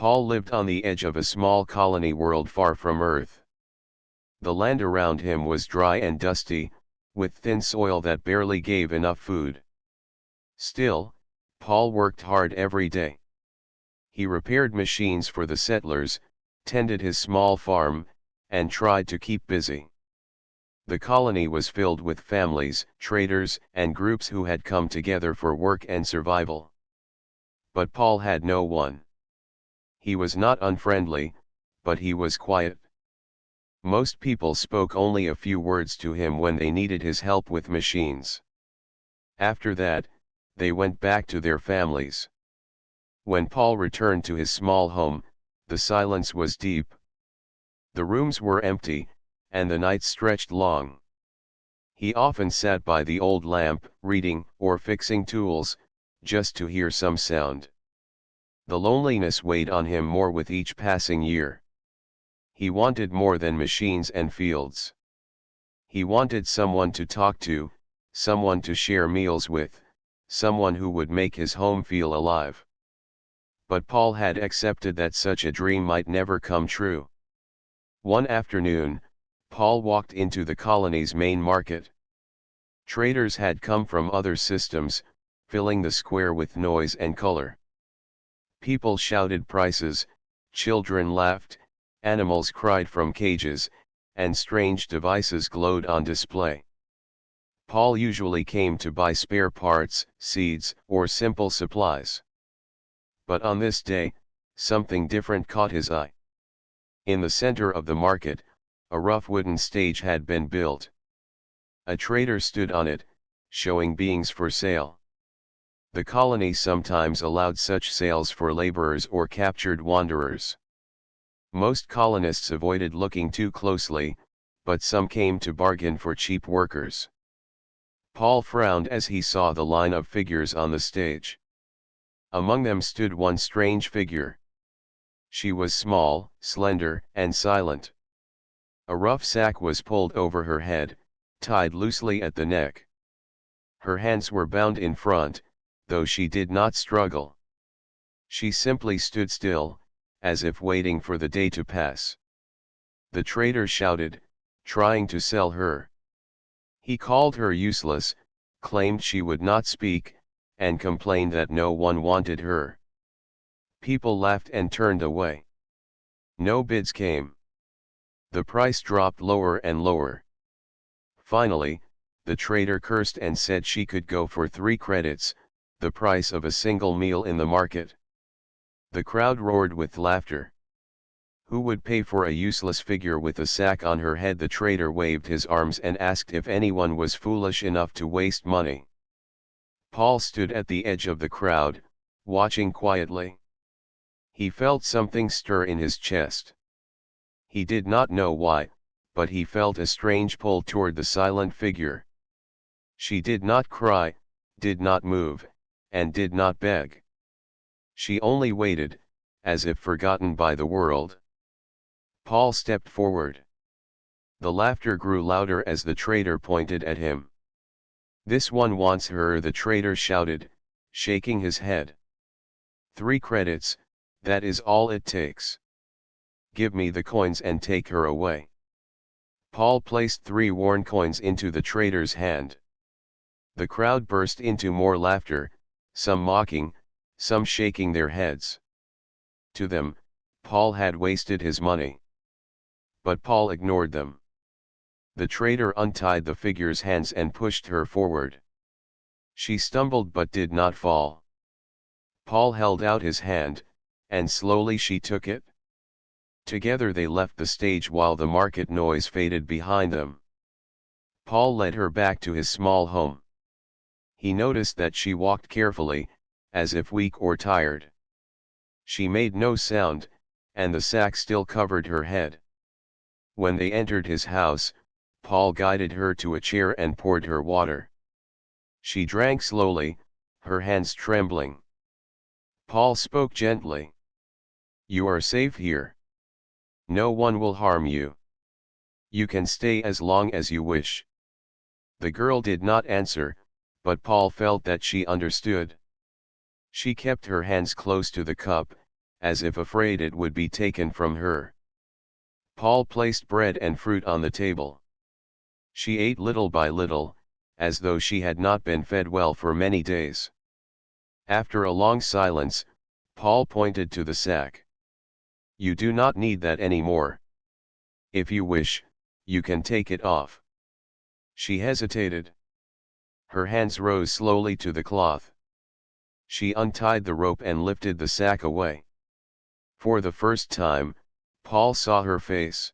Paul lived on the edge of a small colony world far from Earth. The land around him was dry and dusty, with thin soil that barely gave enough food. Still, Paul worked hard every day. He repaired machines for the settlers, tended his small farm, and tried to keep busy. The colony was filled with families, traders, and groups who had come together for work and survival. But Paul had no one. He was not unfriendly, but he was quiet. Most people spoke only a few words to him when they needed his help with machines. After that, they went back to their families. When Paul returned to his small home, the silence was deep. The rooms were empty, and the nights stretched long. He often sat by the old lamp, reading or fixing tools, just to hear some sound. The loneliness weighed on him more with each passing year. He wanted more than machines and fields. He wanted someone to talk to, someone to share meals with, someone who would make his home feel alive. But Paul had accepted that such a dream might never come true. One afternoon, Paul walked into the colony's main market. Traders had come from other systems, filling the square with noise and color. People shouted prices, children laughed, animals cried from cages, and strange devices glowed on display. Paul usually came to buy spare parts, seeds, or simple supplies. But on this day, something different caught his eye. In the center of the market, a rough wooden stage had been built. A trader stood on it, showing beings for sale. The colony sometimes allowed such sales for laborers or captured wanderers. Most colonists avoided looking too closely, but some came to bargain for cheap workers. Paul frowned as he saw the line of figures on the stage. Among them stood one strange figure. She was small, slender, and silent. A rough sack was pulled over her head, tied loosely at the neck. Her hands were bound in front, though she did not struggle. She simply stood still, as if waiting for the day to pass. The trader shouted, trying to sell her. He called her useless, claimed she would not speak, and complained that no one wanted her. People laughed and turned away. No bids came. The price dropped lower and lower. Finally, the trader cursed and said she could go for 3 credits, the price of a single meal in the market. The crowd roared with laughter. Who would pay for a useless figure with a sack on her head? The trader waved his arms and asked if anyone was foolish enough to waste money. Paul stood at the edge of the crowd, watching quietly. He felt something stir in his chest. He did not know why, but he felt a strange pull toward the silent figure. She did not cry, did not move, and did not beg. She only waited, as if forgotten by the world. Paul stepped forward. The laughter grew louder as the trader pointed at him. "This one wants her," the trader shouted, shaking his head. 3 credits, that is all it takes. Give me the coins and take her away. Paul placed 3 worn coins into the trader's hand. The crowd burst into more laughter, some mocking, some shaking their heads. To them, Paul had wasted his money. But Paul ignored them. The trader untied the figure's hands and pushed her forward. She stumbled but did not fall. Paul held out his hand, and slowly she took it. Together they left the stage while the market noise faded behind them. Paul led her back to his small home. He noticed that she walked carefully, as if weak or tired. She made no sound, and the sack still covered her head. When they entered his house, Paul guided her to a chair and poured her water. She drank slowly, her hands trembling. Paul spoke gently. "You are safe here. No one will harm you. You can stay as long as you wish." The girl did not answer, but Paul felt that she understood. She kept her hands close to the cup, as if afraid it would be taken from her. Paul placed bread and fruit on the table. She ate little by little, as though she had not been fed well for many days. After a long silence, Paul pointed to the sack. "You do not need that anymore. If you wish, you can take it off." She hesitated. Her hands rose slowly to the cloth. She untied the rope and lifted the sack away. For the first time, Paul saw her face.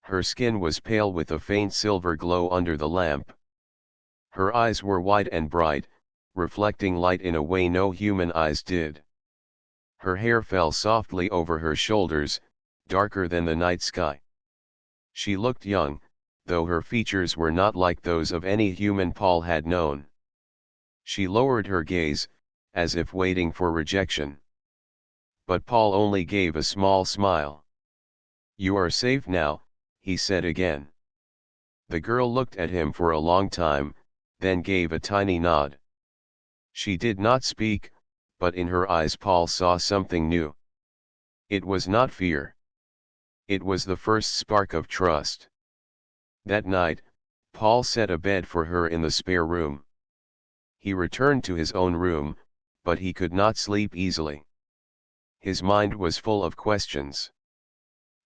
Her skin was pale with a faint silver glow under the lamp. Her eyes were wide and bright, reflecting light in a way no human eyes did. Her hair fell softly over her shoulders, darker than the night sky. She looked young, though her features were not like those of any human Paul had known. She lowered her gaze, as if waiting for rejection. But Paul only gave a small smile. "You are safe now," he said again. The girl looked at him for a long time, then gave a tiny nod. She did not speak, but in her eyes Paul saw something new. It was not fear. It was the first spark of trust. That night, Paul set a bed for her in the spare room. He returned to his own room, but he could not sleep easily. His mind was full of questions.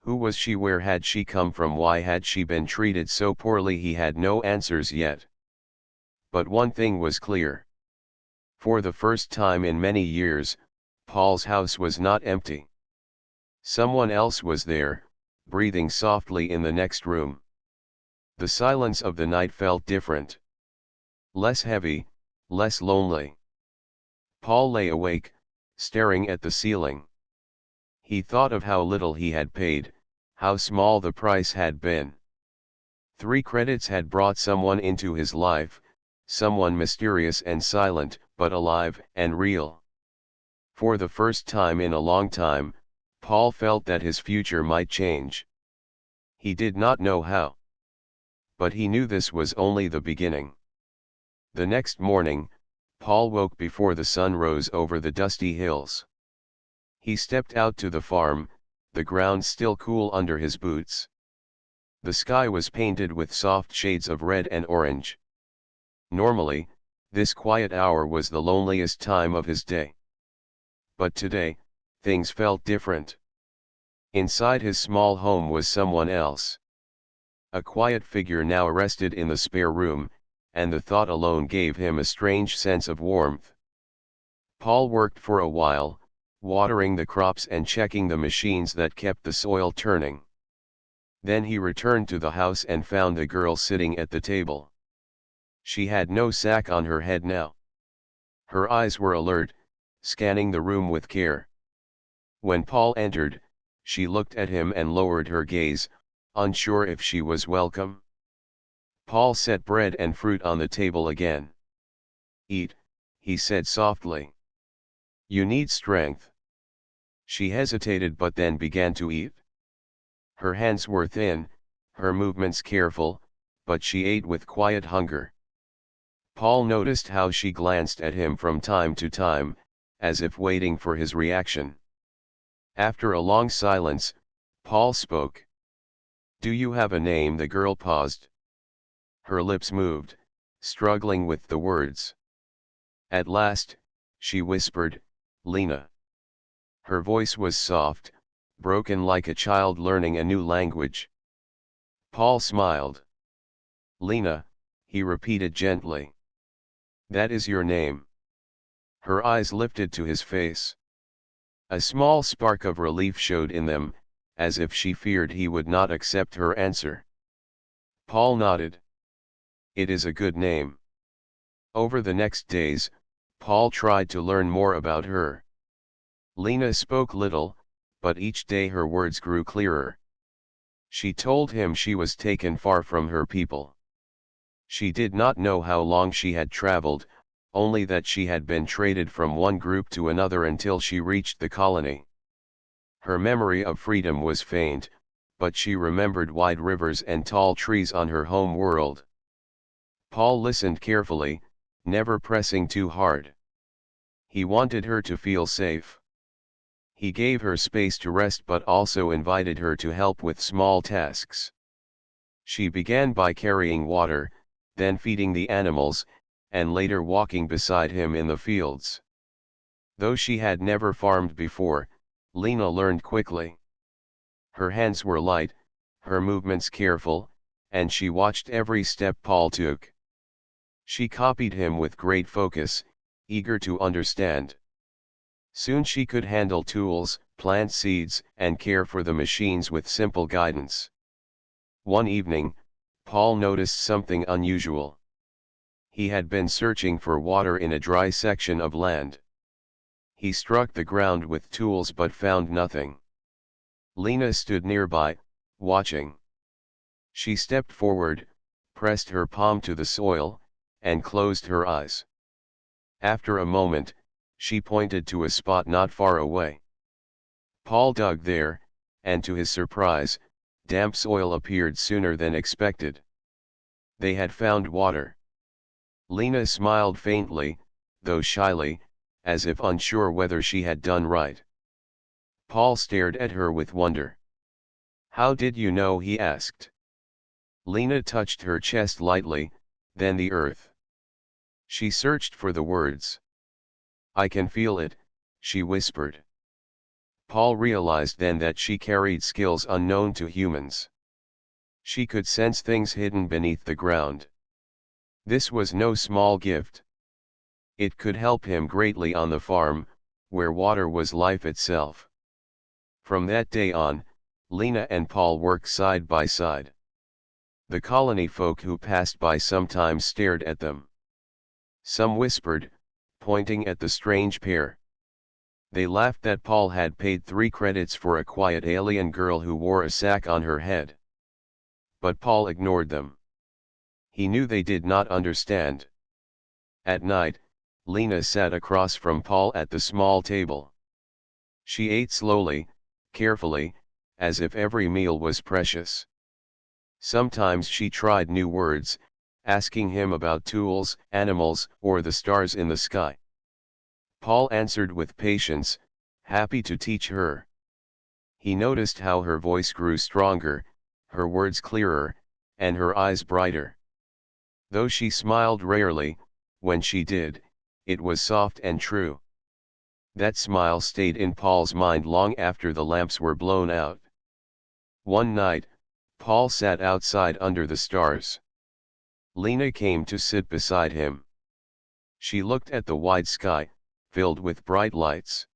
Who was she? Where had she come from? Why had she been treated so poorly? He had no answers yet. But one thing was clear. For the first time in many years, Paul's house was not empty. Someone else was there, breathing softly in the next room. The silence of the night felt different. Less heavy, less lonely. Paul lay awake, staring at the ceiling. He thought of how little he had paid, how small the price had been. 3 credits had brought someone into his life, someone mysterious and silent, but alive and real. For the first time in a long time, Paul felt that his future might change. He did not know how. But he knew this was only the beginning. The next morning, Paul woke before the sun rose over the dusty hills. He stepped out to the farm, the ground still cool under his boots. The sky was painted with soft shades of red and orange. Normally, this quiet hour was the loneliest time of his day. But today, things felt different. Inside his small home was someone else. A quiet figure now rested in the spare room, and the thought alone gave him a strange sense of warmth. Paul worked for a while, watering the crops and checking the machines that kept the soil turning. Then he returned to the house and found the girl sitting at the table. She had no sack on her head now. Her eyes were alert, scanning the room with care. When Paul entered, she looked at him and lowered her gaze, unsure if she was welcome. Paul set bread and fruit on the table again. "Eat," he said softly. "You need strength." She hesitated but then began to eat. Her hands were thin, her movements careful, but she ate with quiet hunger. Paul noticed how she glanced at him from time to time, as if waiting for his reaction. After a long silence, Paul spoke. "Do you have a name?" The girl paused. Her lips moved, struggling with the words. At last, she whispered, "Lena." Her voice was soft, broken like a child learning a new language. Paul smiled. "Lena," he repeated gently. "That is your name." Her eyes lifted to his face. A small spark of relief showed in them, as if she feared he would not accept her answer. Paul nodded. "It is a good name." Over the next days, Paul tried to learn more about her. Lena spoke little, but each day her words grew clearer. She told him she was taken far from her people. She did not know how long she had traveled, only that she had been traded from one group to another until she reached the colony. Her memory of freedom was faint, but she remembered wide rivers and tall trees on her home world. Paul listened carefully, never pressing too hard. He wanted her to feel safe. He gave her space to rest but also invited her to help with small tasks. She began by carrying water, then feeding the animals, and later walking beside him in the fields. Though she had never farmed before, Lena learned quickly. Her hands were light, her movements careful, and she watched every step Paul took. She copied him with great focus, eager to understand. Soon she could handle tools, plant seeds, and care for the machines with simple guidance. One evening, Paul noticed something unusual. He had been searching for water in a dry section of land. He struck the ground with tools but found nothing. Lena stood nearby, watching. She stepped forward, pressed her palm to the soil, and closed her eyes. After a moment, she pointed to a spot not far away. Paul dug there, and to his surprise, damp soil appeared sooner than expected. They had found water. Lena smiled faintly, though shyly, as if unsure whether she had done right. Paul stared at her with wonder. "How did you know?" he asked. Lena touched her chest lightly, then the earth. She searched for the words. "I can feel it," she whispered. Paul realized then that she carried skills unknown to humans. She could sense things hidden beneath the ground. This was no small gift. It could help him greatly on the farm, where water was life itself. From that day on, Lena and Paul worked side by side. The colony folk who passed by sometimes stared at them. Some whispered, pointing at the strange pair. They laughed that Paul had paid 3 credits for a quiet alien girl who wore a sack on her head. But Paul ignored them. He knew they did not understand. At night, Lena sat across from Paul at the small table. She ate slowly, carefully, as if every meal was precious. Sometimes she tried new words, asking him about tools, animals, or the stars in the sky. Paul answered with patience, happy to teach her. He noticed how her voice grew stronger, her words clearer, and her eyes brighter. Though she smiled rarely, when she did, it was soft and true. That smile stayed in Paul's mind long after the lamps were blown out. One night, Paul sat outside under the stars. Lena came to sit beside him. She looked at the wide sky, filled with bright lights.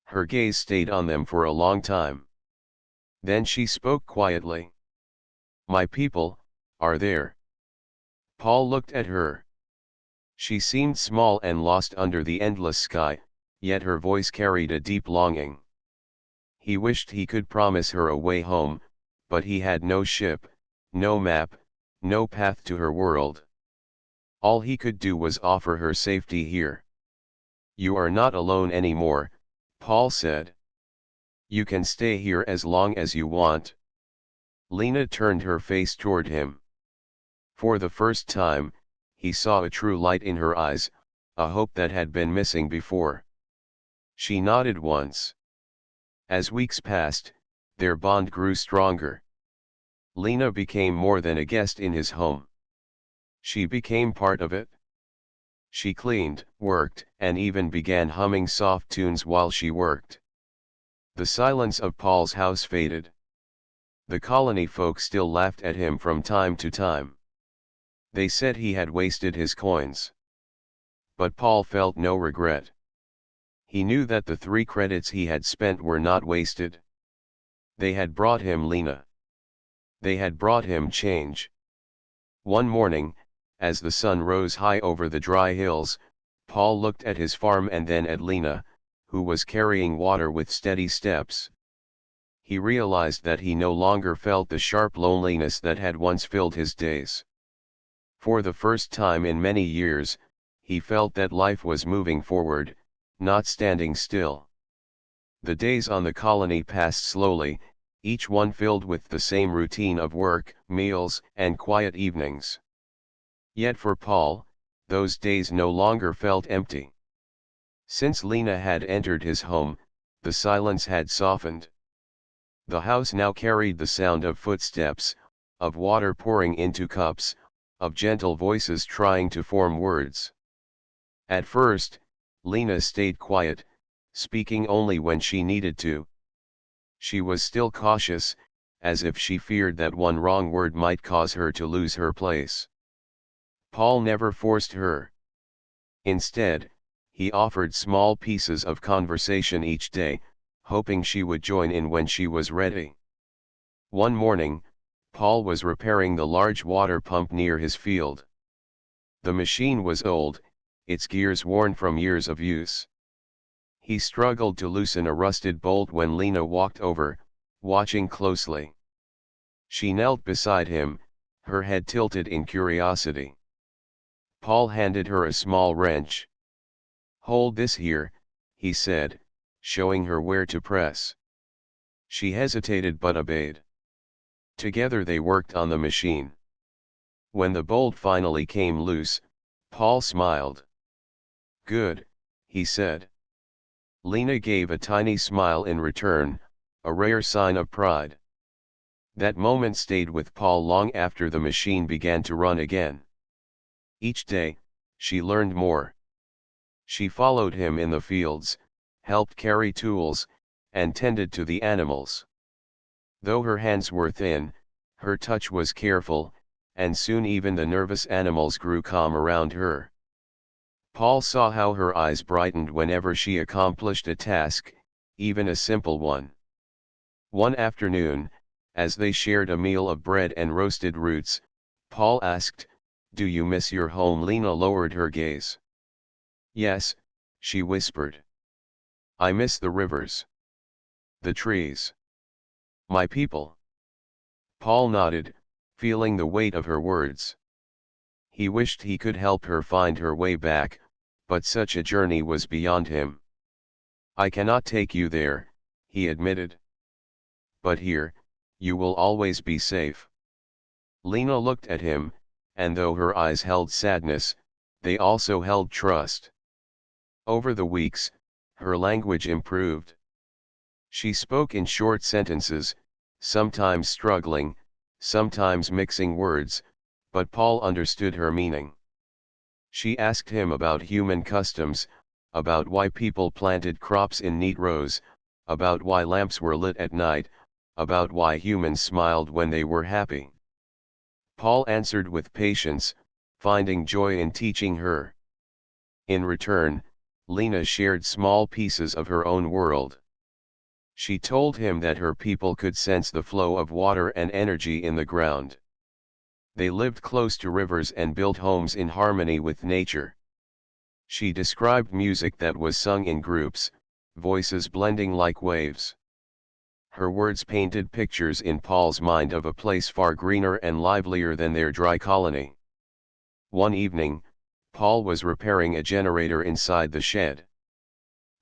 Her gaze stayed on them for a long time. Then she spoke quietly. "My people are there." Paul looked at her. She seemed small and lost under the endless sky, yet her voice carried a deep longing. He wished he could promise her a way home, but he had no ship, no map, no path to her world. All he could do was offer her safety here. "You are not alone anymore," Paul said. "You can stay here as long as you want." Lena turned her face toward him. For the first time, he saw a true light in her eyes, a hope that had been missing before. She nodded once. As weeks passed, their bond grew stronger. Lena became more than a guest in his home. She became part of it. She cleaned, worked, and even began humming soft tunes while she worked. The silence of Paul's house faded. The colony folk still laughed at him from time to time. They said he had wasted his coins. But Paul felt no regret. He knew that the 3 credits he had spent were not wasted. They had brought him Lena. They had brought him change. One morning, as the sun rose high over the dry hills, Paul looked at his farm and then at Lena, who was carrying water with steady steps. He realized that he no longer felt the sharp loneliness that had once filled his days. For the first time in many years, he felt that life was moving forward, not standing still. The days on the colony passed slowly, each one filled with the same routine of work, meals, and quiet evenings. Yet for Paul, those days no longer felt empty. Since Lena had entered his home, The silence had softened. The house now carried the sound of footsteps, of water pouring into cups, of gentle voices trying to form words. At first, Lena stayed quiet, speaking only when she needed to. She was still cautious, as if she feared that one wrong word might cause her to lose her place. Paul never forced her. Instead, he offered small pieces of conversation each day, hoping she would join in when she was ready. One morning, Paul was repairing the large water pump near his field. The machine was old, its gears worn from years of use. He struggled to loosen a rusted bolt when Lena walked over, watching closely. She knelt beside him, her head tilted in curiosity. Paul handed her a small wrench. "Hold this here," he said, showing her where to press. She hesitated but obeyed. Together they worked on the machine. When the bolt finally came loose, Paul smiled. "Good," he said. Lena gave a tiny smile in return, a rare sign of pride. That moment stayed with Paul long after the machine began to run again. Each day, she learned more. She followed him in the fields, helped carry tools, and tended to the animals. Though her hands were thin, her touch was careful, and soon even the nervous animals grew calm around her. Paul saw how her eyes brightened whenever she accomplished a task, even a simple one. One afternoon, as they shared a meal of bread and roasted roots, Paul asked, "Do you miss your home?" Lena lowered her gaze. "Yes," she whispered. "I miss the rivers. The trees. My people." Paul nodded, feeling the weight of her words. He wished he could help her find her way back, but such a journey was beyond him. "I cannot take you there," he admitted. "But here, you will always be safe." Lena looked at him, and though her eyes held sadness, they also held trust. Over the weeks, her language improved. She spoke in short sentences, sometimes struggling, sometimes mixing words, but Paul understood her meaning. She asked him about human customs, about why people planted crops in neat rows, about why lamps were lit at night, about why humans smiled when they were happy. Paul answered with patience, finding joy in teaching her. In return, Lena shared small pieces of her own world. She told him that her people could sense the flow of water and energy in the ground. They lived close to rivers and built homes in harmony with nature. She described music that was sung in groups, voices blending like waves. Her words painted pictures in Paul's mind of a place far greener and livelier than their dry colony. One evening, Paul was repairing a generator inside the shed.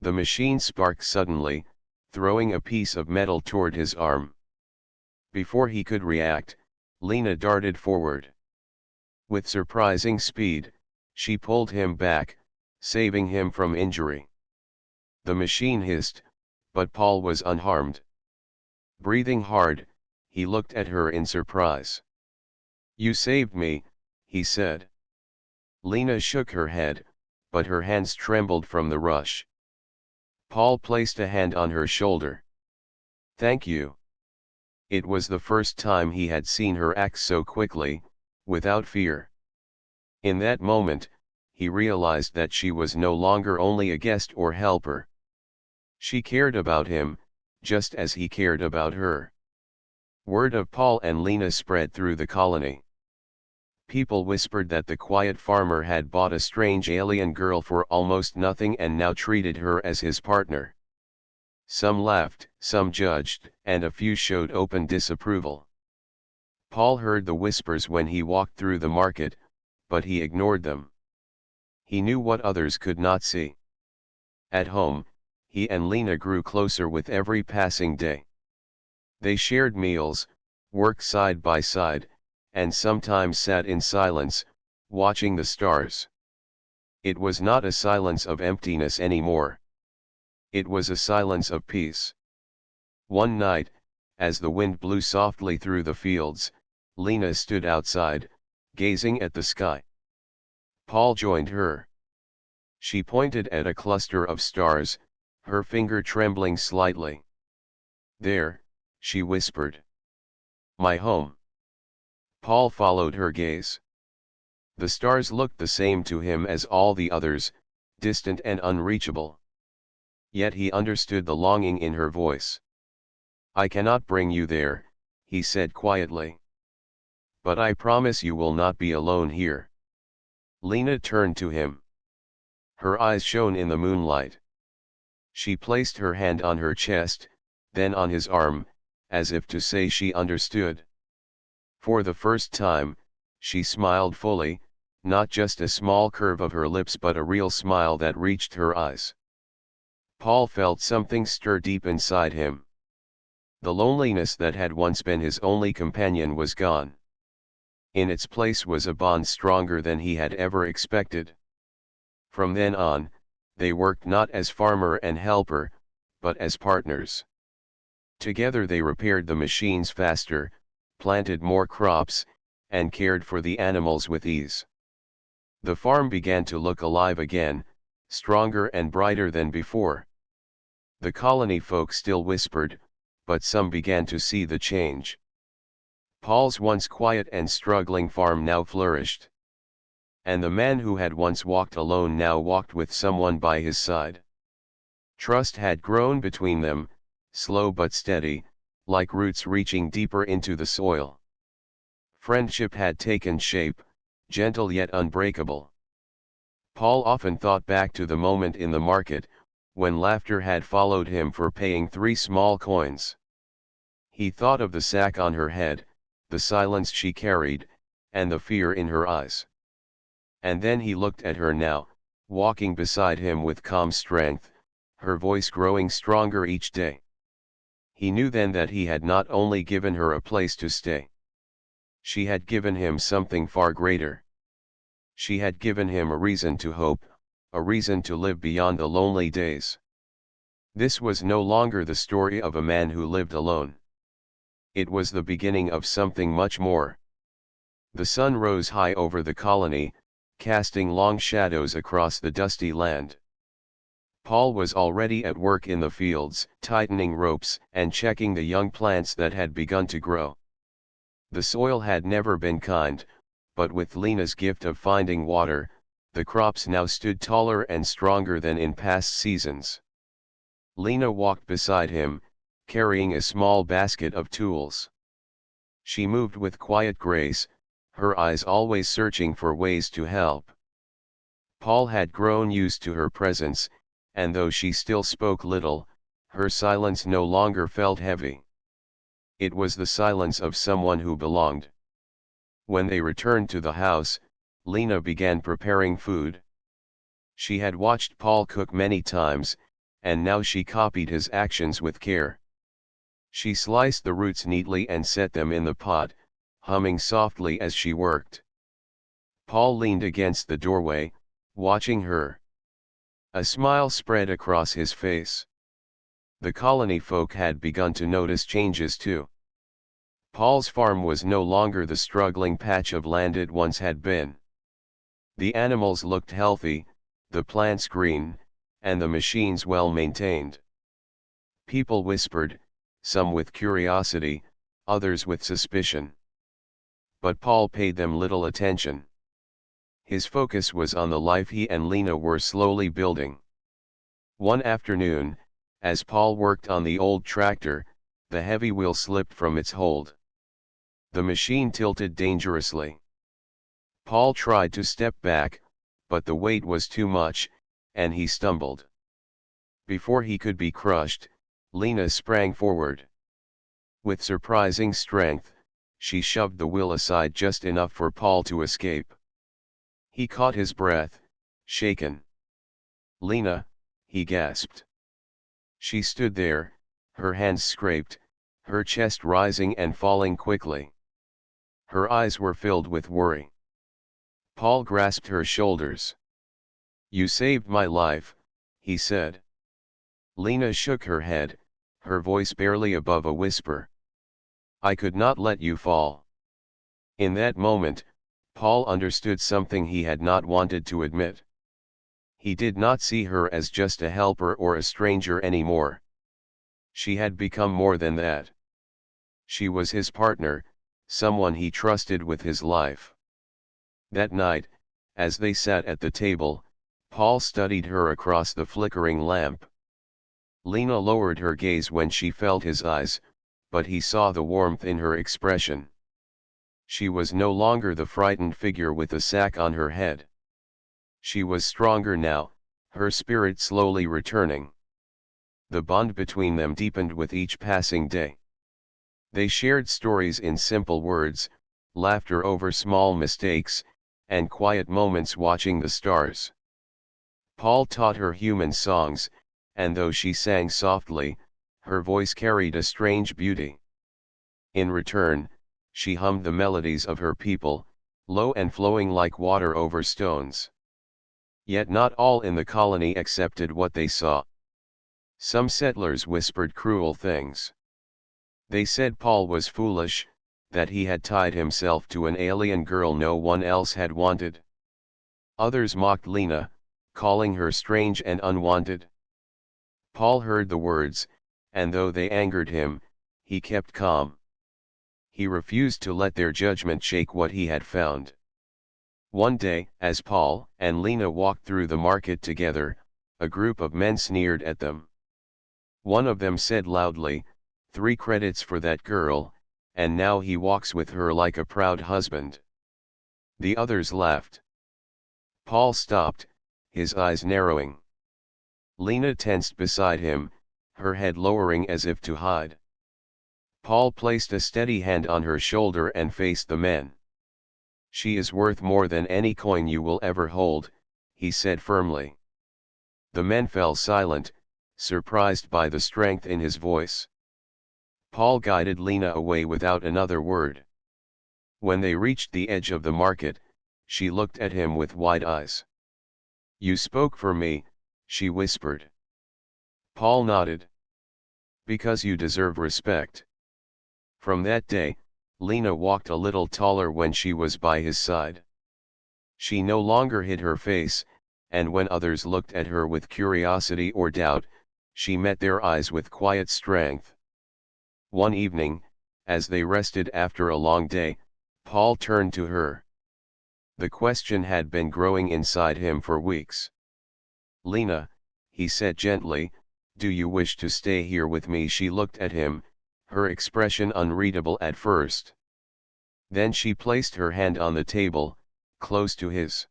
The machine sparked suddenly, throwing a piece of metal toward his arm. Before he could react, Lena darted forward. With surprising speed, she pulled him back, saving him from injury. The machine hissed, but Paul was unharmed. Breathing hard, he looked at her in surprise. "You saved me," he said. Lena shook her head, but her hands trembled from the rush. Paul placed a hand on her shoulder. "Thank you." It was the first time he had seen her act so quickly, without fear. In that moment, he realized that she was no longer only a guest or helper. She cared about him, just as he cared about her. Word of Paul and Lena spread through the colony. People whispered that the quiet farmer had bought a strange alien girl for almost nothing and now treated her as his partner. Some laughed, some judged, and a few showed open disapproval. Paul heard the whispers when he walked through the market, but he ignored them. He knew what others could not see. At home, he and Lena grew closer with every passing day. They shared meals, worked side by side, and sometimes sat in silence, watching the stars. It was not a silence of emptiness anymore. It was a silence of peace. One night, as the wind blew softly through the fields, Lena stood outside, gazing at the sky. Paul joined her. She pointed at a cluster of stars, her finger trembling slightly. "There," she whispered. "My home." Paul followed her gaze. The stars looked the same to him as all the others, distant and unreachable. Yet he understood the longing in her voice. "I cannot bring you there," he said quietly. "But I promise you will not be alone here." Lena turned to him. Her eyes shone in the moonlight. She placed her hand on her chest, then on his arm, as if to say she understood. For the first time, she smiled fully, not just a small curve of her lips but a real smile that reached her eyes. Paul felt something stir deep inside him. The loneliness that had once been his only companion was gone. In its place was a bond stronger than he had ever expected. From then on, they worked not as farmer and helper, but as partners. Together they repaired the machines faster, planted more crops, and cared for the animals with ease. The farm began to look alive again, stronger and brighter than before. The colony folk still whispered, but some began to see the change. Paul's once quiet and struggling farm now flourished. And the man who had once walked alone now walked with someone by his side. Trust had grown between them, slow but steady, like roots reaching deeper into the soil. Friendship had taken shape, gentle yet unbreakable. Paul often thought back to the moment in the market, when laughter had followed him for paying 3 small coins. He thought of the sack on her head, the silence she carried, and the fear in her eyes. And then he looked at her now, walking beside him with calm strength, her voice growing stronger each day. He knew then that he had not only given her a place to stay. She had given him something far greater. She had given him a reason to hope, a reason to live beyond the lonely days. This was no longer the story of a man who lived alone. It was the beginning of something much more. The sun rose high over the colony, casting long shadows across the dusty land. Paul was already at work in the fields, tightening ropes and checking the young plants that had begun to grow. The soil had never been kind, but with Lena's gift of finding water, the crops now stood taller and stronger than in past seasons. Lena walked beside him, carrying a small basket of tools. She moved with quiet grace, her eyes always searching for ways to help. Paul had grown used to her presence, and though she still spoke little, her silence no longer felt heavy. It was the silence of someone who belonged. When they returned to the house, Lena began preparing food. She had watched Paul cook many times, and now she copied his actions with care. She sliced the roots neatly and set them in the pot, humming softly as she worked. Paul leaned against the doorway, watching her. A smile spread across his face. The colony folk had begun to notice changes too. Paul's farm was no longer the struggling patch of land it once had been. The animals looked healthy, the plants green, and the machines well maintained. People whispered, some with curiosity, others with suspicion. But Paul paid them little attention. His focus was on the life he and Lena were slowly building. One afternoon, as Paul worked on the old tractor, the heavy wheel slipped from its hold. The machine tilted dangerously. Paul tried to step back, but the weight was too much, and he stumbled. Before he could be crushed, Lena sprang forward. With surprising strength, she shoved the wheel aside just enough for Paul to escape. He caught his breath, shaken. "Lena," he gasped. She stood there, her hands scraped, her chest rising and falling quickly. Her eyes were filled with worry. Paul grasped her shoulders. "You saved my life," he said. Lena shook her head, her voice barely above a whisper. I could not let you fall. In that moment, Paul understood something he had not wanted to admit. He did not see her as just a helper or a stranger anymore. She had become more than that. She was his partner, someone he trusted with his life. That night, as they sat at the table, Paul studied her across the flickering lamp. Lena lowered her gaze when she felt his eyes, but he saw the warmth in her expression. She was no longer the frightened figure with a sack on her head. She was stronger now, her spirit slowly returning. The bond between them deepened with each passing day. They shared stories in simple words, laughter over small mistakes, and quiet moments watching the stars. Paul taught her human songs, and though she sang softly, her voice carried a strange beauty. In return, she hummed the melodies of her people, low and flowing like water over stones. Yet not all in the colony accepted what they saw. Some settlers whispered cruel things. They said Paul was foolish, that he had tied himself to an alien girl no one else had wanted. Others mocked Lena, calling her strange and unwanted. Paul heard the words, and though they angered him, he kept calm. He refused to let their judgment shake what he had found. One day, as Paul and Lena walked through the market together, a group of men sneered at them. One of them said loudly, 3 credits for that girl, and now he walks with her like a proud husband. The others laughed. Paul stopped, his eyes narrowing. Lena tensed beside him, her head lowering as if to hide. Paul placed a steady hand on her shoulder and faced the men. She is worth more than any coin you will ever hold, he said firmly. The men fell silent, surprised by the strength in his voice. Paul guided Lena away without another word. When they reached the edge of the market, she looked at him with wide eyes. You spoke for me, she whispered. Paul nodded. Because you deserve respect. From that day, Lena walked a little taller when she was by his side. She no longer hid her face, and when others looked at her with curiosity or doubt, she met their eyes with quiet strength. One evening, as they rested after a long day, Paul turned to her. The question had been growing inside him for weeks. Lena, he said gently, do you wish to stay here with me? She looked at him, her expression unreadable at first. Then she placed her hand on the table, close to his.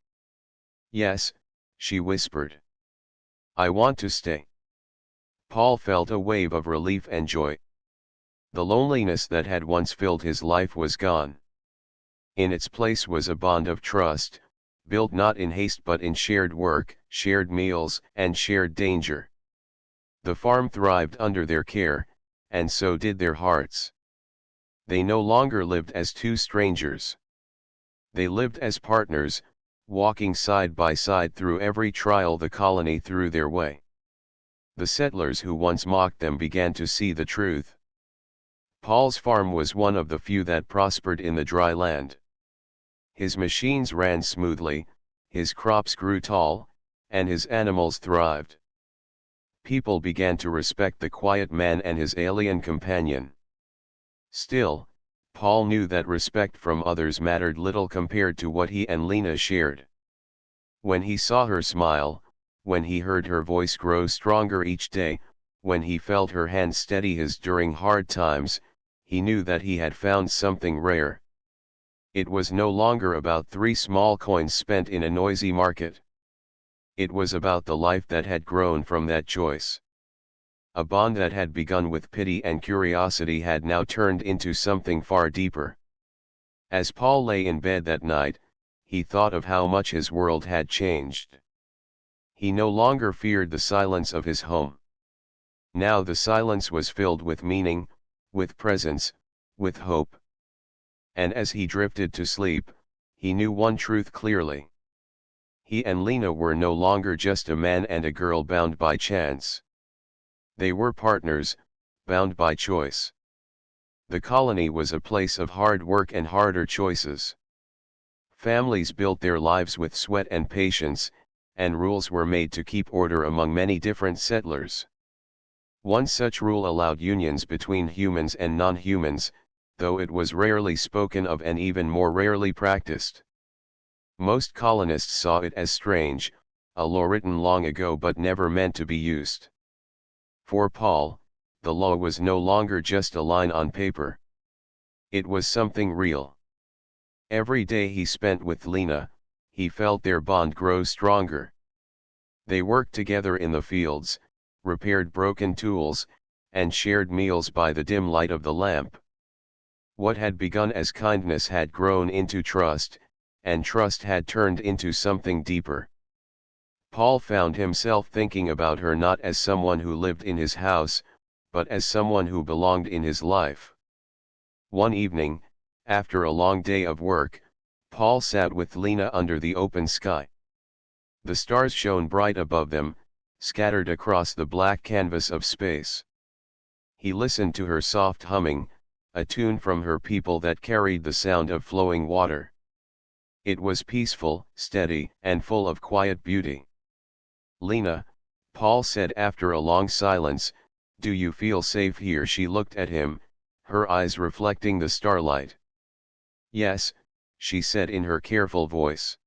Yes, she whispered. I want to stay. Paul felt a wave of relief and joy. The loneliness that had once filled his life was gone. In its place was a bond of trust, built not in haste but in shared work, shared meals, and shared danger. The farm thrived under their care, and so did their hearts. They no longer lived as 2 strangers. They lived as partners, walking side by side through every trial the colony threw their way. The settlers who once mocked them began to see the truth. Paul's farm was one of the few that prospered in the dry land. His machines ran smoothly, his crops grew tall, and his animals thrived. People began to respect the quiet man and his alien companion. Still, Paul knew that respect from others mattered little compared to what he and Lena shared. When he saw her smile, when he heard her voice grow stronger each day, when he felt her hand steady his during hard times, he knew that he had found something rare. It was no longer about 3 small coins spent in a noisy market. It was about the life that had grown from that choice. A bond that had begun with pity and curiosity had now turned into something far deeper. As Paul lay in bed that night, he thought of how much his world had changed. He no longer feared the silence of his home. Now the silence was filled with meaning, with presence, with hope. And as he drifted to sleep, he knew one truth clearly. He and Lena were no longer just a man and a girl bound by chance. They were partners, bound by choice. The colony was a place of hard work and harder choices. Families built their lives with sweat and patience, and rules were made to keep order among many different settlers. One such rule allowed unions between humans and non-humans, though it was rarely spoken of and even more rarely practiced. Most colonists saw it as strange, a law written long ago but never meant to be used. For Paul, the law was no longer just a line on paper. It was something real. Every day he spent with Lena, he felt their bond grow stronger. They worked together in the fields, repaired broken tools, and shared meals by the dim light of the lamp. What had begun as kindness had grown into trust, and trust had turned into something deeper. Paul found himself thinking about her not as someone who lived in his house, but as someone who belonged in his life. One evening, after a long day of work, Paul sat with Lena under the open sky. The stars shone bright above them, scattered across the black canvas of space. He listened to her soft humming, a tune from her people that carried the sound of flowing water. It was peaceful, steady, and full of quiet beauty. "Lena," Paul said after a long silence, "do you feel safe here?" She looked at him, her eyes reflecting the starlight. "Yes," she said in her careful voice.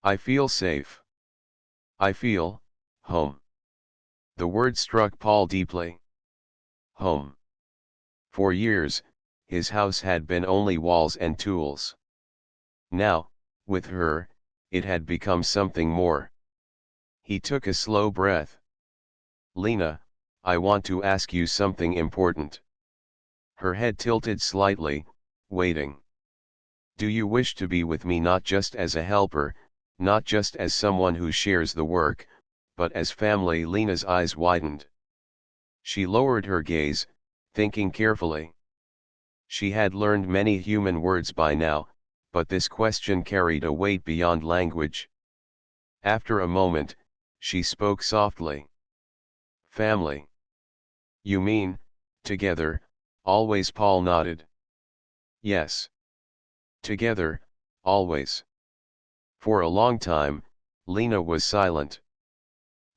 "I feel safe. I feel home." The word struck Paul deeply. Home. For years, his house had been only walls and tools. Now, with her, it had become something more. He took a slow breath. "Lena, I want to ask you something important." Her head tilted slightly, waiting. "Do you wish to be with me not just as a helper, not just as someone who shares the work, but as family?" Lena's eyes widened. She lowered her gaze, thinking carefully. She had learned many human words by now, but this question carried a weight beyond language. After a moment, she spoke softly. "Family. You mean, together, always?" Paul nodded. "Yes. Together, always." For a long time, Lena was silent.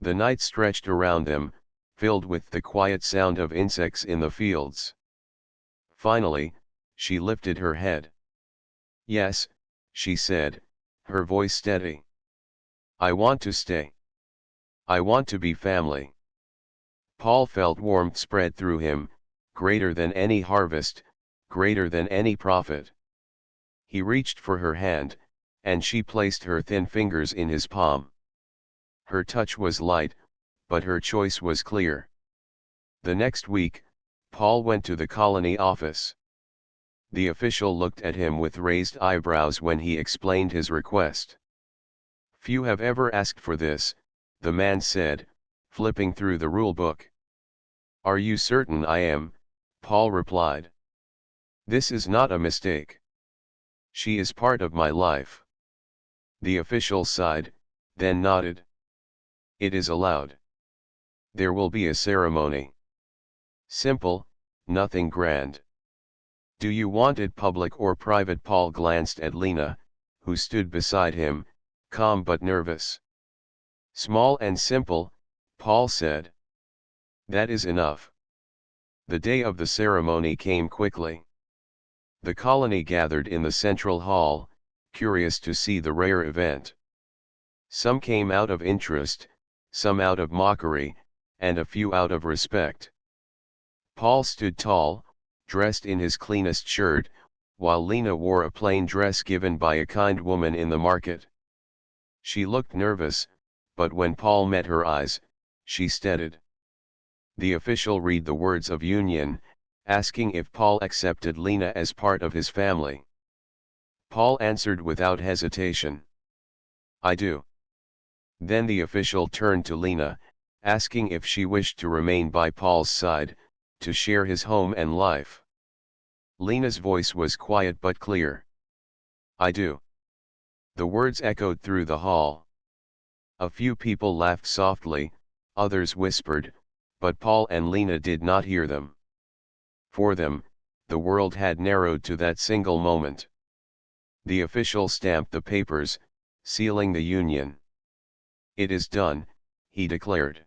The night stretched around them, filled with the quiet sound of insects in the fields. Finally, she lifted her head. "Yes," she said, her voice steady. "I want to stay. I want to be family." Paul felt warmth spread through him, greater than any harvest, greater than any profit. He reached for her hand, and she placed her thin fingers in his palm. Her touch was light, but her choice was clear. The next week, Paul went to the colony office. The official looked at him with raised eyebrows when he explained his request. "Few have ever asked for this," the man said, flipping through the rule book. "Are you certain?" "I am," Paul replied. "This is not a mistake. She is part of my life." The official sighed, then nodded. "It is allowed. There will be a ceremony. Simple, nothing grand. Do you want it public or private?" Paul glanced at Lena, who stood beside him, calm but nervous. "Small and simple," Paul said. "That is enough." The day of the ceremony came quickly. The colony gathered in the central hall, curious to see the rare event. Some came out of interest, some out of mockery, and a few out of respect. Paul stood tall, dressed in his cleanest shirt, while Lena wore a plain dress given by a kind woman in the market. She looked nervous, but when Paul met her eyes, she steadied. The official read the words of union, asking if Paul accepted Lena as part of his family. Paul answered without hesitation. "I do." Then the official turned to Lena, asking if she wished to remain by Paul's side, to share his home and life. Lena's voice was quiet but clear. "I do." The words echoed through the hall. A few people laughed softly, others whispered, But Paul and Lena did not hear them. For them, the world had narrowed to that single moment. The official stamped the papers, sealing the union. "It is done," he declared.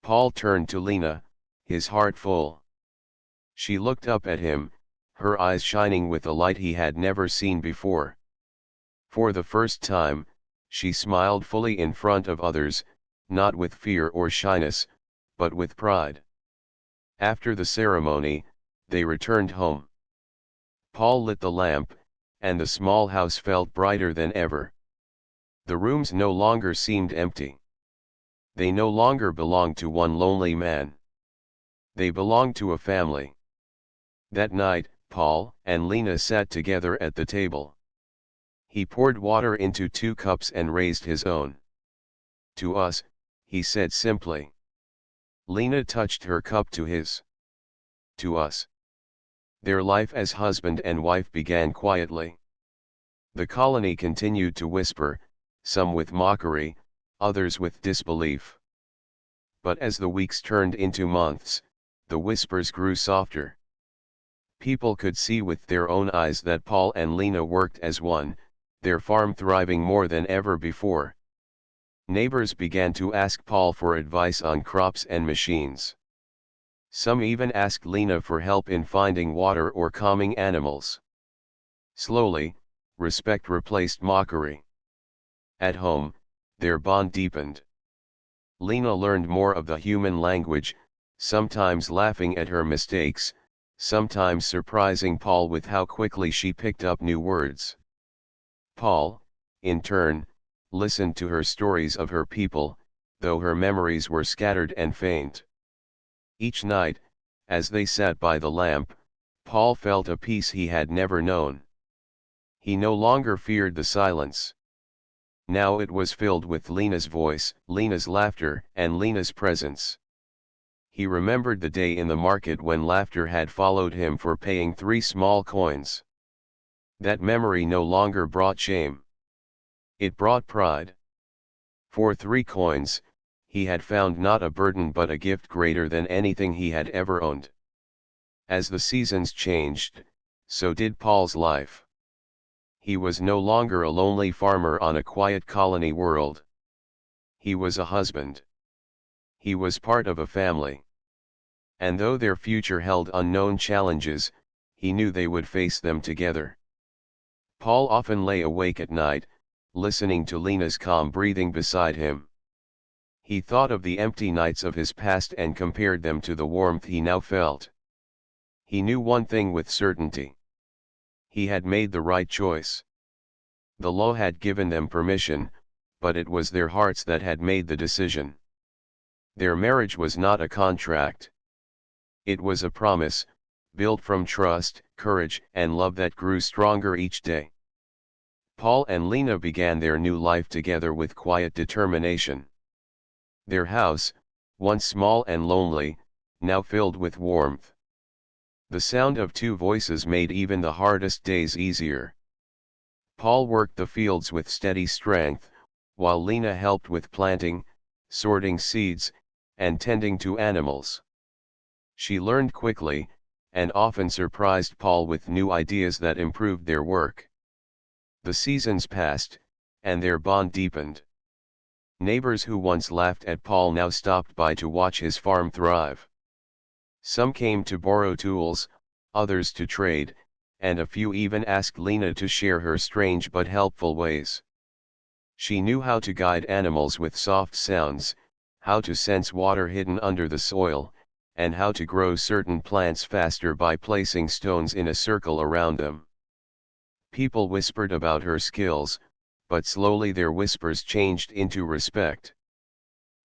Paul turned to Lena, his heart full. She looked up at him, her eyes shining with a light he had never seen before. For the first time, she smiled fully in front of others, not with fear or shyness, but with pride. After the ceremony, they returned home. Paul lit the lamp, and the small house felt brighter than ever. The rooms no longer seemed empty. They no longer belonged to one lonely man. They belonged to a family. That night, Paul and Lena sat together at the table. He poured water into 2 cups and raised his own. "To us," he said simply. Lena touched her cup to his. "To us." Their life as husband and wife began quietly. The colony continued to whisper, some with mockery, others with disbelief. But as the weeks turned into months, the whispers grew softer. People could see with their own eyes that Paul and Lena worked as one, their farm thriving more than ever before. Neighbors began to ask Paul for advice on crops and machines. Some even asked Lena for help in finding water or calming animals. Slowly, respect replaced mockery. At home, their bond deepened. Lena learned more of the human language, sometimes laughing at her mistakes, sometimes surprising Paul with how quickly she picked up new words. Paul, in turn, listened to her stories of her people, though her memories were scattered and faint. Each night, as they sat by the lamp, Paul felt a peace he had never known. He no longer feared the silence. Now it was filled with Lena's voice, Lena's laughter, and Lena's presence. He remembered the day in the market when laughter had followed him for paying 3 small coins. That memory no longer brought shame. It brought pride. For 3 coins, he had found not a burden but a gift greater than anything he had ever owned. As the seasons changed, so did Paul's life. He was no longer a lonely farmer on a quiet colony world. He was a husband. He was part of a family. And though their future held unknown challenges, he knew they would face them together. Paul often lay awake at night, listening to Lena's calm breathing beside him. He thought of the empty nights of his past and compared them to the warmth he now felt. He knew one thing with certainty. He had made the right choice. The law had given them permission, but it was their hearts that had made the decision. Their marriage was not a contract. It was a promise, built from trust, courage, and love that grew stronger each day. Paul and Lena began their new life together with quiet determination. Their house, once small and lonely, now filled with warmth. The sound of 2 voices made even the hardest days easier. Paul worked the fields with steady strength, while Lena helped with planting, sorting seeds, and tending to animals. She learned quickly, and often surprised Paul with new ideas that improved their work. The seasons passed, and their bond deepened. Neighbors who once laughed at Paul now stopped by to watch his farm thrive. Some came to borrow tools, others to trade, and a few even asked Lena to share her strange but helpful ways. She knew how to guide animals with soft sounds, how to sense water hidden under the soil, and how to grow certain plants faster by placing stones in a circle around them. People whispered about her skills, but slowly their whispers changed into respect.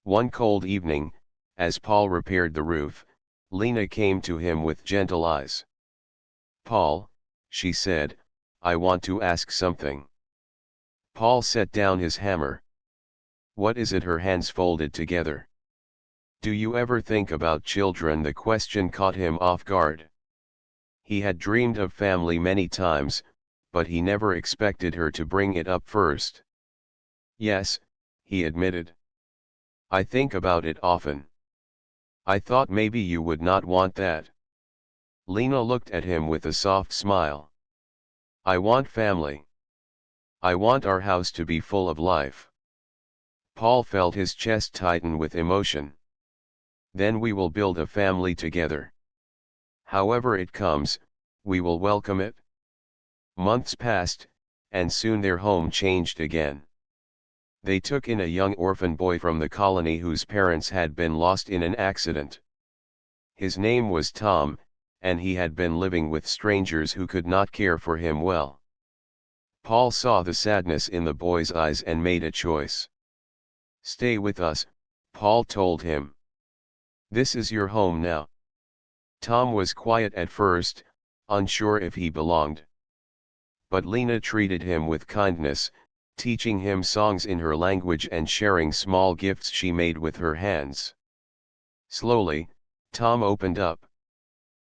One cold evening, as Paul repaired the roof, Lena came to him with gentle eyes. "Paul," she said, "I want to ask something." Paul set down his hammer. "What is it?" Her hands folded together. "Do you ever think about children?" The question caught him off guard. He had dreamed of family many times, but he never expected her to bring it up first. "Yes," he admitted. "I think about it often. I thought maybe you would not want that. Lena looked at him with a soft smile. I want family. I want our house to be full of life. Paul felt his chest tighten with emotion. Then we will build a family together. However it comes, we will welcome it. Months passed, and soon their home changed again. They took in a young orphan boy from the colony whose parents had been lost in an accident. His name was Tom, and he had been living with strangers who could not care for him well. Paul saw the sadness in the boy's eyes and made a choice. Stay with us, Paul told him. This is your home now. Tom was quiet at first, unsure if he belonged. But Lena treated him with kindness, teaching him songs in her language and sharing small gifts she made with her hands. Slowly, Tom opened up.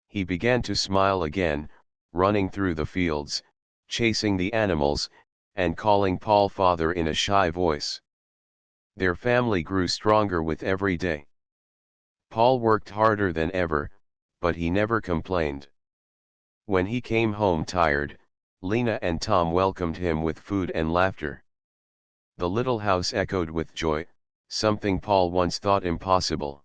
He began to smile again, running through the fields, chasing the animals, and calling Paul father in a shy voice. Their family grew stronger with every day. Paul worked harder than ever, but he never complained. When he came home tired, Lena and Tom welcomed him with food and laughter. The little house echoed with joy, something Paul once thought impossible.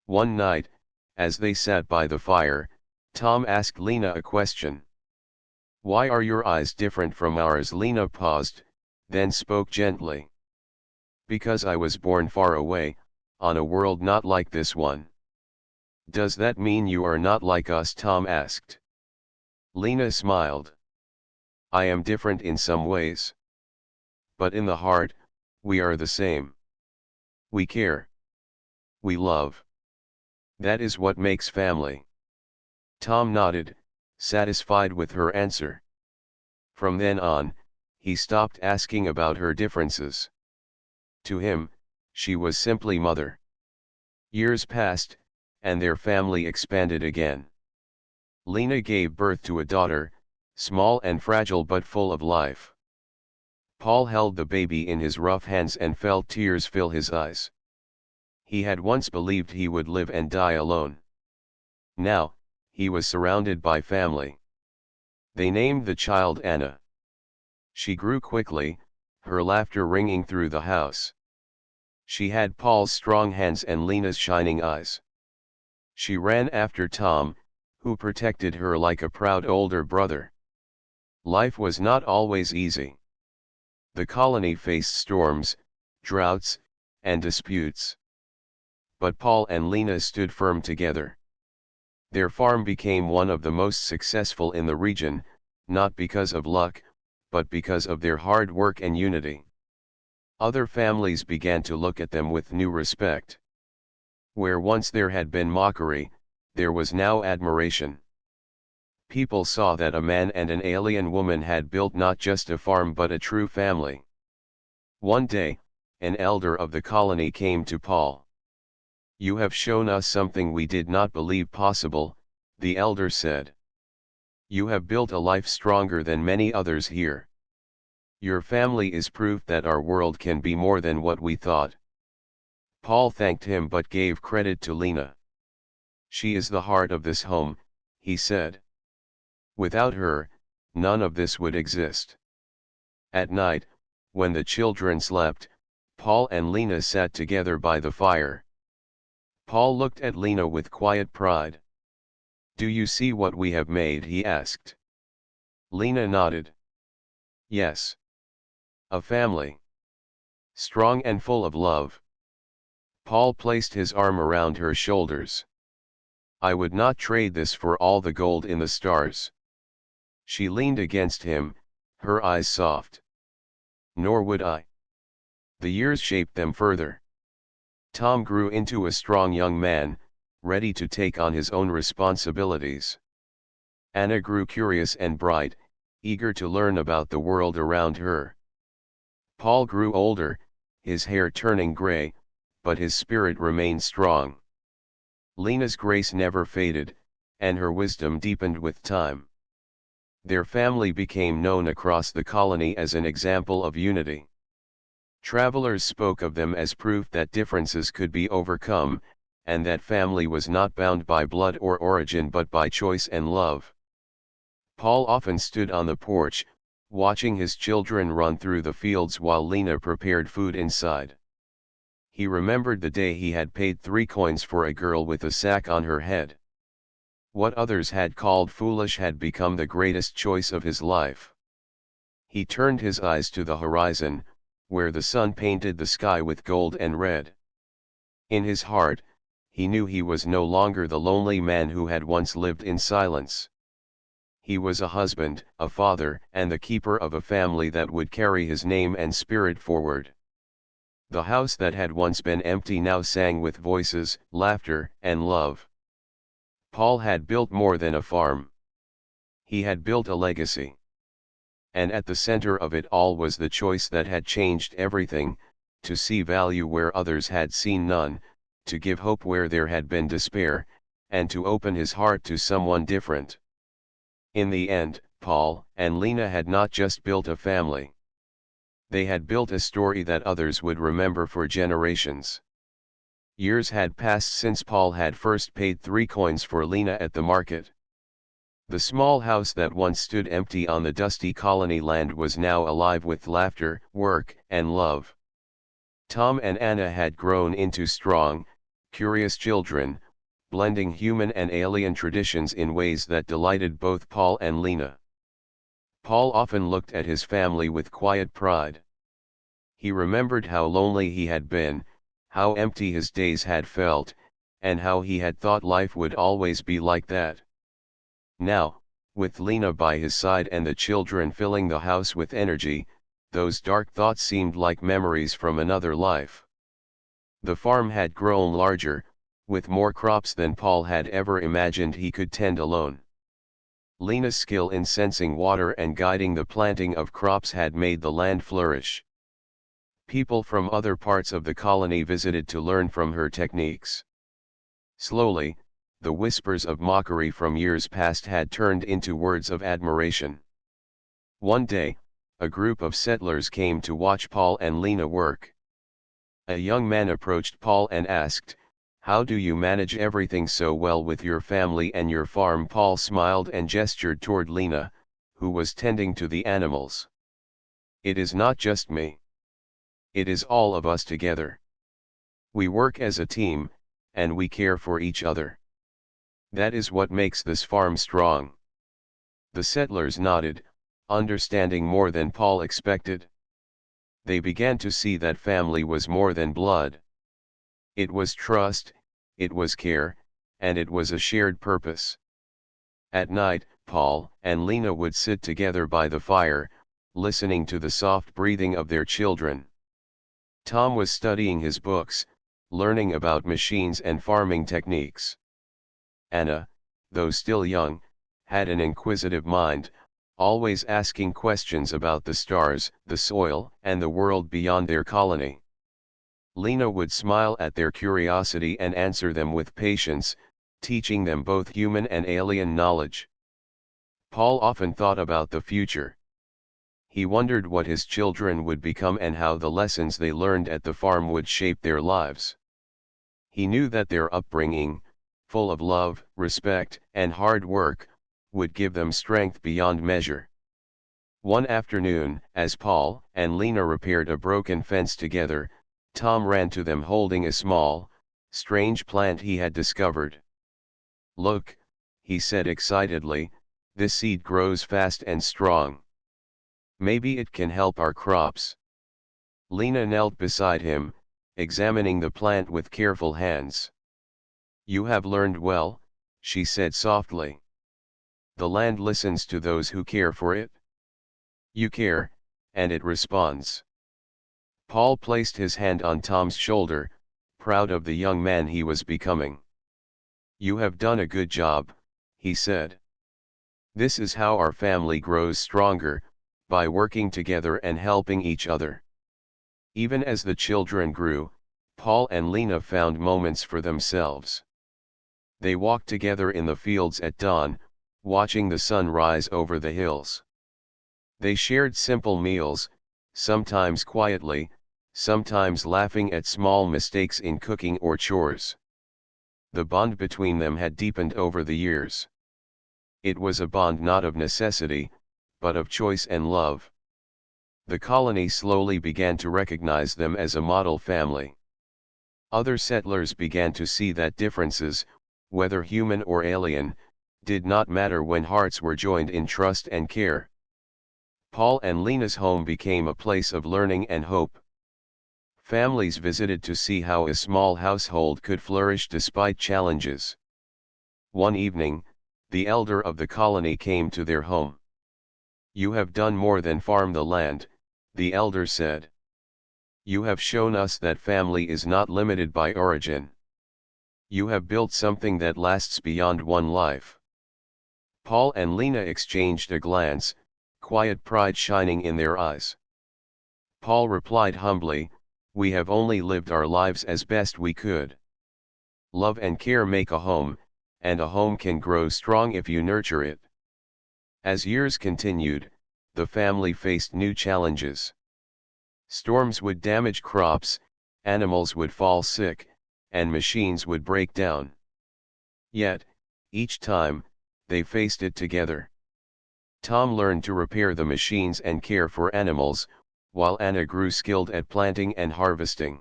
One night, as they sat by the fire, Tom asked Lena a question. Why are your eyes different from ours? Lena paused, then spoke gently. Because I was born far away, on a world not like this one. Does that mean you are not like us? Tom asked. Lena smiled. I am different in some ways. But in the heart, we are the same. We care. We love. That is what makes family. Tom nodded, satisfied with her answer. From then on, he stopped asking about her differences. To him, she was simply mother. Years passed, and their family expanded again. Lena gave birth to a daughter, small and fragile but full of life. Paul held the baby in his rough hands and felt tears fill his eyes. He had once believed he would live and die alone. Now, he was surrounded by family. They named the child Anna. She grew quickly, her laughter ringing through the house. She had Paul's strong hands and Lena's shining eyes. She ran after Tom, who protected her like a proud older brother. Life was not always easy. The colony faced storms, droughts, and disputes. But Paul and Lena stood firm together. Their farm became one of the most successful in the region, not because of luck, but because of their hard work and unity. Other families began to look at them with new respect. Where once there had been mockery, there was now admiration. People saw that a man and an alien woman had built not just a farm but a true family. One day, an elder of the colony came to Paul. You have shown us something we did not believe possible, the elder said. You have built a life stronger than many others here. Your family is proof that our world can be more than what we thought. Paul thanked him but gave credit to Lena. She is the heart of this home, he said. Without her, none of this would exist. At night, when the children slept, Paul and Lena sat together by the fire. Paul looked at Lena with quiet pride. Do you see what we have made? He asked. Lena nodded. Yes. A family. Strong and full of love. Paul placed his arm around her shoulders. I would not trade this for all the gold in the stars. She leaned against him, her eyes soft. Nor would I. The years shaped them further. Tom grew into a strong young man, ready to take on his own responsibilities. Anna grew curious and bright, eager to learn about the world around her. Paul grew older, his hair turning gray, but his spirit remained strong. Lena's grace never faded, and her wisdom deepened with time. Their family became known across the colony as an example of unity. Travelers spoke of them as proof that differences could be overcome, and that family was not bound by blood or origin but by choice and love. Paul often stood on the porch, watching his children run through the fields while Lena prepared food inside. He remembered the day he had paid 3 coins for a girl with a sack on her head. What others had called foolish had become the greatest choice of his life. He turned his eyes to the horizon, where the sun painted the sky with gold and red. In his heart, he knew he was no longer the lonely man who had once lived in silence. He was a husband, a father, and the keeper of a family that would carry his name and spirit forward. The house that had once been empty now sang with voices, laughter, and love. Paul had built more than a farm. He had built a legacy. And at the center of it all was the choice that had changed everything: to see value where others had seen none, to give hope where there had been despair, and to open his heart to someone different. In the end, Paul and Lena had not just built a family. They had built a story that others would remember for generations. Years had passed since Paul had first paid 3 coins for Lena at the market. The small house that once stood empty on the dusty colony land was now alive with laughter, work, and love. Tom and Anna had grown into strong, curious children, blending human and alien traditions in ways that delighted both Paul and Lena. Paul often looked at his family with quiet pride. He remembered how lonely he had been, how empty his days had felt, and how he had thought life would always be like that. Now, with Lena by his side and the children filling the house with energy, those dark thoughts seemed like memories from another life. The farm had grown larger, with more crops than Paul had ever imagined he could tend alone. Lena's skill in sensing water and guiding the planting of crops had made the land flourish. People from other parts of the colony visited to learn from her techniques. Slowly, the whispers of mockery from years past had turned into words of admiration. One day, a group of settlers came to watch Paul and Lena work. A young man approached Paul and asked, "How do you manage everything so well with your family and your farm?" Paul smiled and gestured toward Lena, who was tending to the animals. "It is not just me. It is all of us together. We work as a team, and we care for each other. That is what makes this farm strong." The settlers nodded, understanding more than Paul expected. They began to see that family was more than blood. It was trust, it was care, and it was a shared purpose. At night, Paul and Lena would sit together by the fire, listening to the soft breathing of their children. Tom was studying his books, learning about machines and farming techniques. Anna, though still young, had an inquisitive mind, always asking questions about the stars, the soil, and the world beyond their colony. Lena would smile at their curiosity and answer them with patience, teaching them both human and alien knowledge. Paul often thought about the future. He wondered what his children would become and how the lessons they learned at the farm would shape their lives. He knew that their upbringing, full of love, respect, and hard work, would give them strength beyond measure. One afternoon, as Paul and Lena repaired a broken fence together, Tom ran to them holding a small, strange plant he had discovered. "Look," he said excitedly, "this seed grows fast and strong. Maybe it can help our crops." Lena knelt beside him, examining the plant with careful hands. "You have learned well," she said softly. "The land listens to those who care for it. You care, and it responds." Paul placed his hand on Tom's shoulder, proud of the young man he was becoming. "You have done a good job," he said. "This is how our family grows stronger, by working together and helping each other." Even as the children grew, Paul and Lena found moments for themselves. They walked together in the fields at dawn, watching the sun rise over the hills. They shared simple meals, sometimes quietly, sometimes laughing at small mistakes in cooking or chores. The bond between them had deepened over the years. It was a bond not of necessity, but of choice and love. The colony slowly began to recognize them as a model family. Other settlers began to see that differences, whether human or alien, did not matter when hearts were joined in trust and care. Paul and Lena's home became a place of learning and hope. Families visited to see how a small household could flourish despite challenges. One evening, the elder of the colony came to their home. "You have done more than farm the land," the elder said. "You have shown us that family is not limited by origin. You have built something that lasts beyond one life." Paul and Lena exchanged a glance, quiet pride shining in their eyes. Paul replied humbly, "We have only lived our lives as best we could. Love and care make a home, and a home can grow strong if you nurture it." As years continued, the family faced new challenges. Storms would damage crops, animals would fall sick, and machines would break down. Yet, each time, they faced it together. Tom learned to repair the machines and care for animals, while Anna grew skilled at planting and harvesting.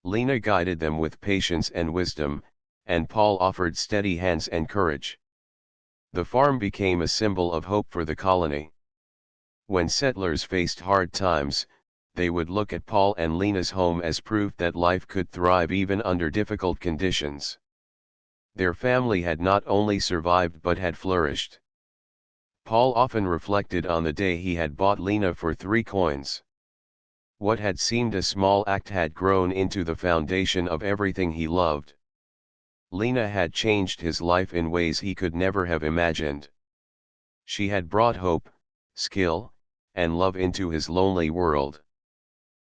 Lena guided them with patience and wisdom, and Paul offered steady hands and courage. The farm became a symbol of hope for the colony. When settlers faced hard times, they would look at Paul and Lena's home as proof that life could thrive even under difficult conditions. Their family had not only survived but had flourished. Paul often reflected on the day he had bought Lena for 3 coins. What had seemed a small act had grown into the foundation of everything he loved. Lena had changed his life in ways he could never have imagined. She had brought hope, skill, and love into his lonely world.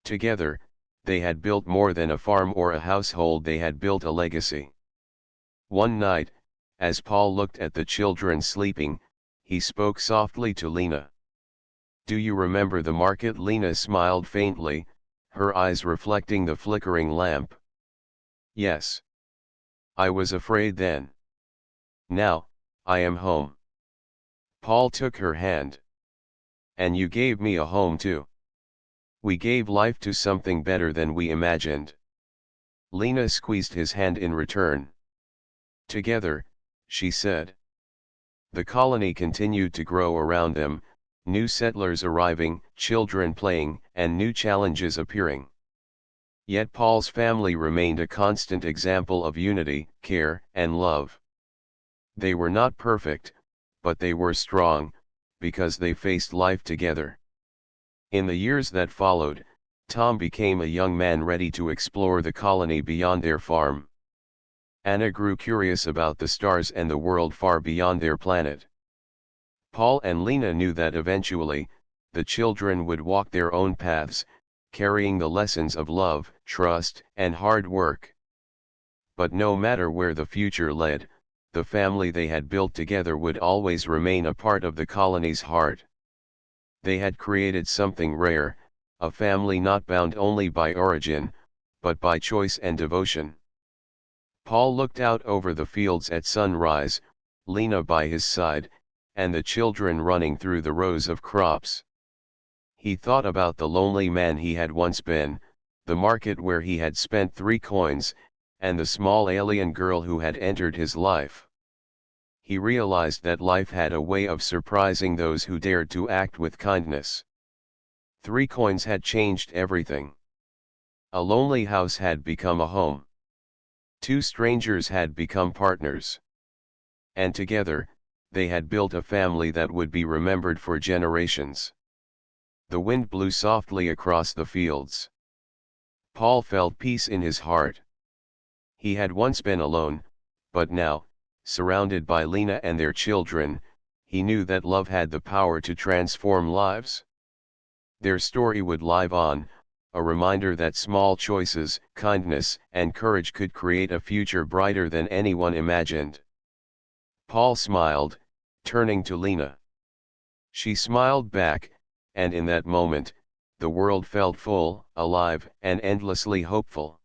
Together, they had built more than a farm or a household, they had built a legacy. One night, as Paul looked at the children sleeping, he spoke softly to Lena. "Do you remember the market?" Lena smiled faintly, her eyes reflecting the flickering lamp. "Yes. I was afraid then. Now, I am home." Paul took her hand. "And you gave me a home too. We gave life to something better than we imagined." Lena squeezed his hand in return. "Together," she said. The colony continued to grow around them, new settlers arriving, children playing, and new challenges appearing. Yet Paul's family remained a constant example of unity, care, and love. They were not perfect, but they were strong, because they faced life together. In the years that followed, Tom became a young man ready to explore the colony beyond their farm. Anna grew curious about the stars and the world far beyond their planet. Paul and Lena knew that eventually, the children would walk their own paths, carrying the lessons of love, trust, and hard work. But no matter where the future led, the family they had built together would always remain a part of the colony's heart. They had created something rare, a family not bound only by origin, but by choice and devotion. Paul looked out over the fields at sunrise, Lena by his side, and the children running through the rows of crops. He thought about the lonely man he had once been, the market where he had spent 3 coins, and the small alien girl who had entered his life. He realized that life had a way of surprising those who dared to act with kindness. 3 coins had changed everything. A lonely house had become a home. 2 strangers had become partners. And together, they had built a family that would be remembered for generations. The wind blew softly across the fields. Paul felt peace in his heart. He had once been alone, but now, surrounded by Lena and their children, he knew that love had the power to transform lives. Their story would live on, a reminder that small choices, kindness, and courage could create a future brighter than anyone imagined. Paul smiled, turning to Lena. She smiled back, and in that moment, the world felt full, alive, and endlessly hopeful.